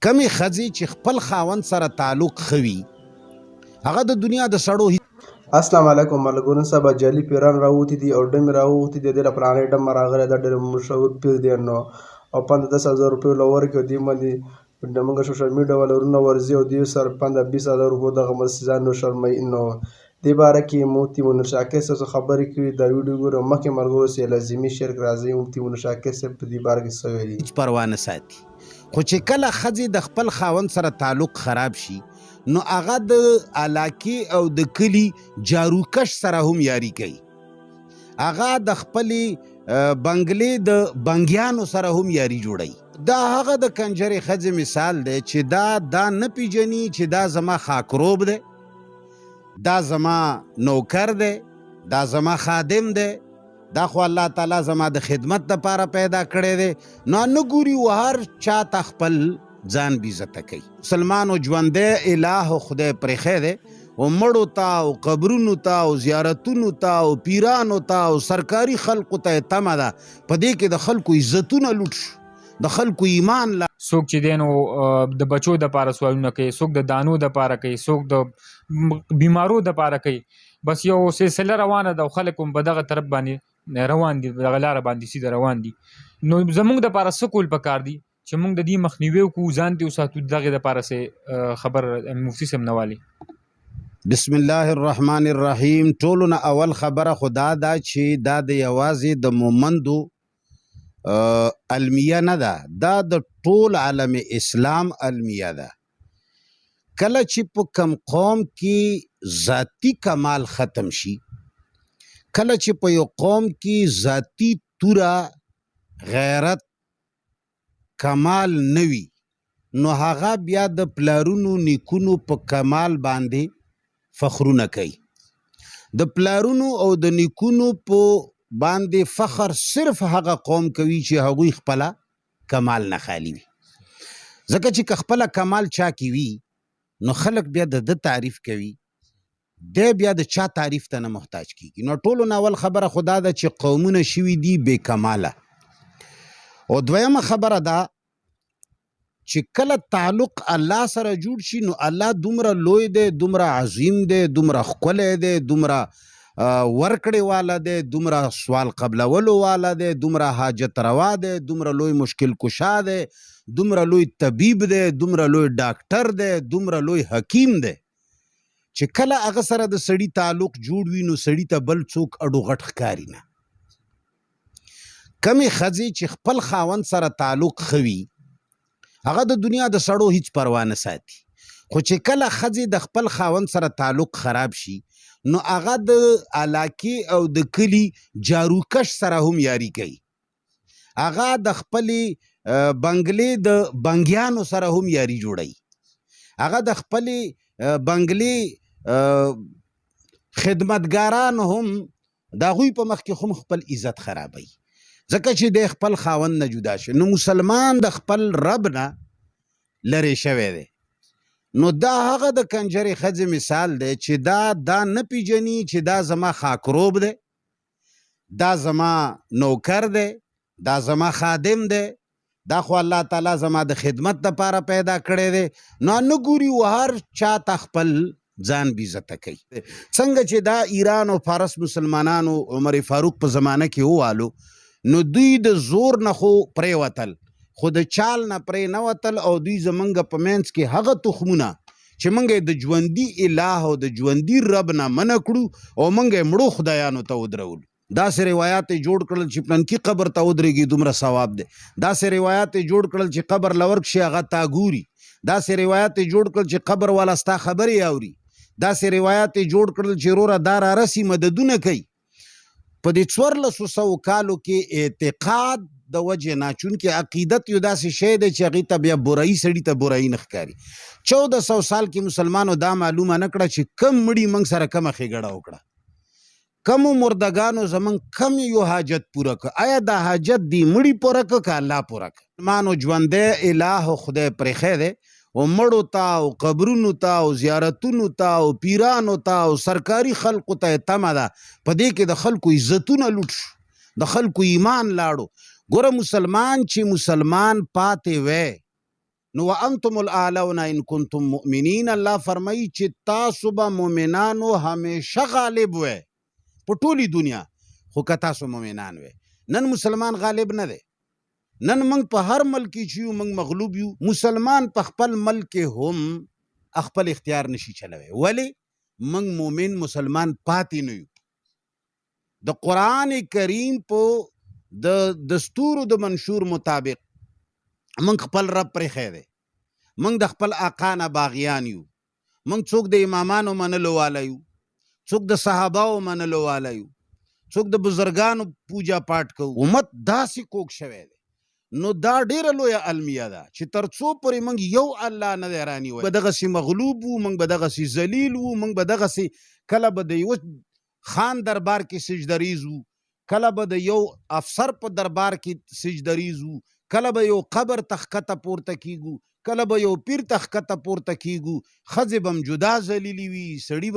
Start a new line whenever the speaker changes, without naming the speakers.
کمی ښځې چې خپل خاوند سره تعلق خوي هغه د دنیا د سړو
السلام علیکم ملګرو سبا جعلي پیران راوتی دي او ډمې راوتی دي د پلانې ډم راغلی دا ډېر مشهور پیر دی نو او 15,000 روپۍ لور کې دی باندې د موږ سوشل میډیا ولرونه ورزي او دی سر 15,000 روپۍ دغه مسجد نو شرمای نو دی باره کې مفتي منیر شاکر څه خبرې کړي دا ویډیو ګورو مخکې ملګرو سي لازمي شیر راځي مفتي منیر شاکر څه په دی باره کې څه ویلي
پروا نه ساتي خو چې کله ښځې د خپل خاوند سره تعلق خراب شي نو هغه د علاقې او د کلي جاروکش سره هم یاري کوي هغه د خپلې بنګلې د بنګیانو سره هم یاري جوړوي دا هغه د کنجرې ښځې مثال دی چې دا نه پیژني چې دا زما خاکروب دی دا زما نوکر دی دا زما خادم دی دا خو الله تعالی زما د خدمت دپاره پیدا کړی دی نو نه ګوري و هر چاته خپل ځان بیزته کوي مسلمانو ژوندی الہ خدای پرېښی دی او مړو ته او قبرونو ته او زیارتونو ته او پیرانو ته او سرکاري خلقو ته تمه ده په دې کې د خلکو عزتونه لوټ شو د خلکو ایمان
څوک چې دی نو د بچو دپاره سوالونه کوي څوک د دانو دپاره کوي څوک د بیمارو دپاره کوي بس یو سلسله روانه ده او خلک هم په دغه طرف باندې روان دي دغه لاره باندې سیده روان دي نو زموږ دپاره څه کول پکار دي چې موږ د دې مخنیوي وکړو ځان دې وساتو دغې دپاره خبر مفتي صاحب نه والي
بسم الله الرحمن الرحیم ټولو نه اول خبره خو دا ده چې دا د یوازې د مومندو المیه نه ده دا د ټول عالم اسلام المیه ده کله چې په کم قوم کې ذاتی کمال ختم شي کله چې په یو قوم کې ذاتی توره غیرت کمال نوي نو هغه بیا د پلارونو نیکونو په کمال باندې فخرونه کوي د پلارونو او د نیکونو په باندې فخر صرف هغه قوم کوي چې هغوی خپله کمال نه خالی وي ځکه چې که خپله کمال چا کې وي نو خلک بیا د تعریف کوي دی بیا د چا تعریف ته نه محتاج کیږي نو ټولو نه اول خبره خدا ده چې قومونه شوي دي بې کماله او دویمه خبره ده چې کله تعلق الله سره جوړ شي نو الله دومره لوی دی دومره عظیم دی دومره ښکلی دی دومره ورکړې والا دی دومره سوال قبلولو والا دی دومره حاجت روا دی دومره لوی مشکل کشا دی دومره لوی طبیب دی دومره لوی ډاکټر دی دومره لوی حکیم دی چې کله هغه سره د سړي تعلق جوړ وي نو سړي ته بل څوک اډو غټ ښکاري نه کمې ښځې چې خپل خاوند سره تعلق خوي هغه د دنیا د سړو هیڅ پروا نه ساتي خو چې کله ښځې د خپل خاوند سره تعلق خراب شي نو هغه د علاقې او د کلي جاروکش سره هم یاري کوي هغه د خپلې بنګلې د بنګیانو سره هم یاري جوړوي هغه د خپلې بنګلې خدمتګاران هم د هغوی په مخ کې هم خپل عزت خرابوي ځکه چې د خپل خاوند نه جدا شي نو مسلمان د خپل رب نه لرې شوی دی نو دا هغه د کنجرې ښځې مثال دی چې دا نه پیژني چې دا زما خاکروب دی دا زما نوکر دی دا زما خادم دی دا خو الله تعالی زما د خدمت دپاره پیدا کړی دی نو نه ګوري و هر چاته خپل ځان بیزته کوي څنګه چې دا ایران او فارس مسلمانانو عمر فاروق په زمانه کې ووالو نو دوی د زور نه خو پرېوتل خو د چال نه پرې نه وتل او دوی زمونږ په منځ کې هغه تخمونه چې مونږ د ژوندي الہ او د ژوندي رب نه منع کړو او مونږ یې مړو خدایانو ته ودرولو داسې روایات یې جوړ کړل چې پلنکي قبر ته ودرېږي دومره ثواب دی داسې روایات یې جوړ کړل چې قبر له ورکشي هغه تا ګوري داسې روایات یې جوړ کړل چې قبر والا ستا خبرې اوري داسې روایات یې جوړ کړل چې وروره دا رارسي مددونه کوي په دې 1400 کالو کې اعتقاد د وجې نه چونکې عقیدت یو داسې شی دی چې هغې ته بیا برایي سړي ته برایي نه ښکاري 1400 سال کې مسلمانو دا معلومه نه کړه چې کم مړي موږ سره کمه ښېګړه وکړه کمو مردگانو زمونږ کم یو حاجت پوره که آیا دا حاجت دی مړي پوره که که الله پوره که مسلمانو ژوندی الہ خدای پرېښی دی او مړو ته او قبرونو ته او زیارتونو ته او پیرانو ته او سرکاري خلقو ته تمه ده په دې کې د خلکو عزتونه لوټ شو د خلکو ایمان لاړو ګوره مسلمان چې مسلمان پاتې وی نو وانتم الاعلون ان کنتم مؤمنین. الله فرمایي چې تاسو به مؤمنانو همیشه غالب وئ په ټولي دنیا، خو که تاسو مؤمنان وئ. نن مسلمان غالب نه دی. نن موږ په هر ملک کې چې یو موږ مغلوب یو. مسلمان په خپل ملک هم خپل اختیار نشي چلوي. ولی موږ مومن مسلمان پاتې نه یو. د قرآن کریم په د دستور د منشور مطابق موږ خپل رب پرېښی دی. موږ د خپل آقا نه باغیان یو. موږ څوک د امامانو منلو والا یو، څوک د صحاباو منلو والا یو، څوک د بزرګانو پوجا پاټ کوو. امت داسې کوږ شوی دی. نو دا ډیره لویه المیه ده چې تر څو پورې موږ یو الله نه دی رانیولی، به دغسې مغلوب وو، موږ به دغسې ذلیل وو، موږ به دغسې کله به د یوه خان دربار کې سجدریز وو، کله به د یو افسر په دربار کې سجدریز وو، کله به یو قبر ته ښکته پورته کیږو، کله به یو پیر ته ښکته پورته کیږو. ښځې به هم جدا ذلیلې وي، سړي به